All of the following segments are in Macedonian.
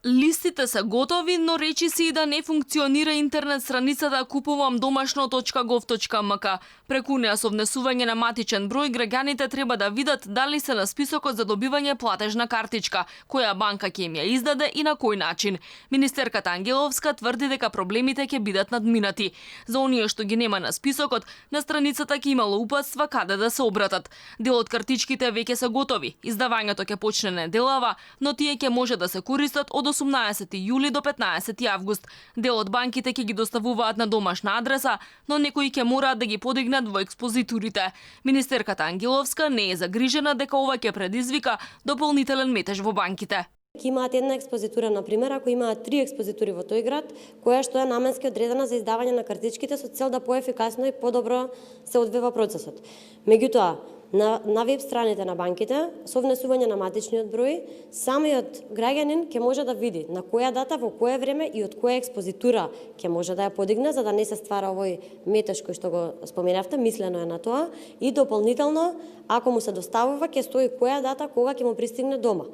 Листите се готови, но речиси и да не функционира интернет страницата kupovamdomašno.gov.mk. Преку неа со внесување на матичен број, граѓаните треба да видат дали се на списокот за добивање платежна картичка, која банка ќе им ја издаде и на кој начин. Министерката Ангеловска тврди дека проблемите ќе бидат надминати. За оние што ги нема на списокот, на страницата ќе имало упатства каде да се обратат. Дел од картичките веќе се готови. Издавањето ќе почне неделава, но тие ќе може да се користат од 18 јули до 15 август. Дел од банките ќе ги доставуваат на домашна адреса, но некои ќе мораат да ги подигнат во експозитурите. Министерката Ангеловска не е загрижена дека ова ќе предизвика дополнителен метеж во банките. Ќе имаат една експозитура, например, ако имаат 3 експозитури во тој град, која што е наменски одредена за издавање на картичките со цел да поефикасно и подобро се одвива процесот. Меѓутоа, на веб страните на банките, со внесување на матичниот број, самиот граѓанин ќе може да види на која дата, во кое време и од која експозитура ќе може да ја подигне, за да не се ствара овој метеж кој што го споменавте, мислено е на тоа, и дополнително, ако му се доставува, ќе стои која дата, кога ќе му пристигне дома.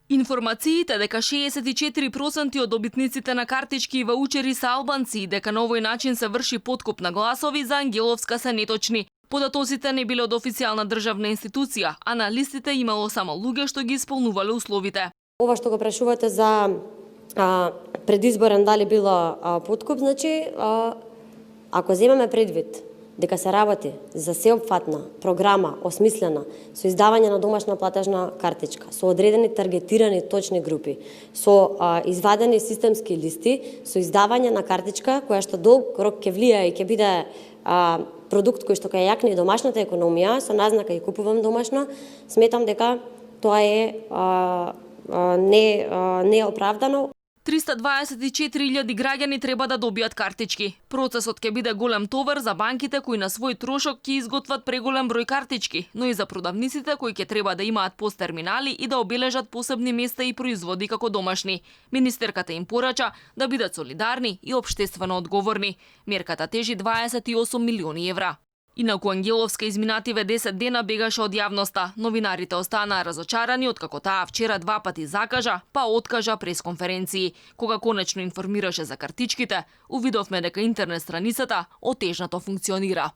Информациите дека 64% од добитниците на картички и ваучери се албанци и дека на овој начин се врши подкуп на гласови за Ангеловска се неточни. Податоците не биле од официјална државна институција, а на листите имало само луѓе што ги исполнувале условите. Ова што го прашувате за предизборен дали било подкуп, значи ако земеме предвид дека се работи за сеопфатна програма, осмислена, со издавање на домашна платежна картичка, со одредени таргетирани точни групи, со извадени системски листи, со издавање на картичка која што долг рок ќе влија и ќе биде продукт кој што ќе јакне и домашната економија, со назнака и купувам домашно, сметам дека тоа е неоправдано. 324.000 граѓани треба да добијат картички. Процесот ќе биде голем товар за банките кои на свој трошок ќе изготват преголем број картички, но и за продавниците кои ќе треба да имаат посттерминали и да обележат посебни места и производи како домашни. Министерката им порача да бидат солидарни и општествено одговорни. Мерката тежи 28 милиони евра. Инаку Ангеловска изминативе 10 дена бегаше од јавноста. Новинарите останаа разочарани откако таа вчера 2 пати закажа, па откажа пресконференции. Кога конечно информираше за картичките, увидовме дека интернет страницата отежнато функционира.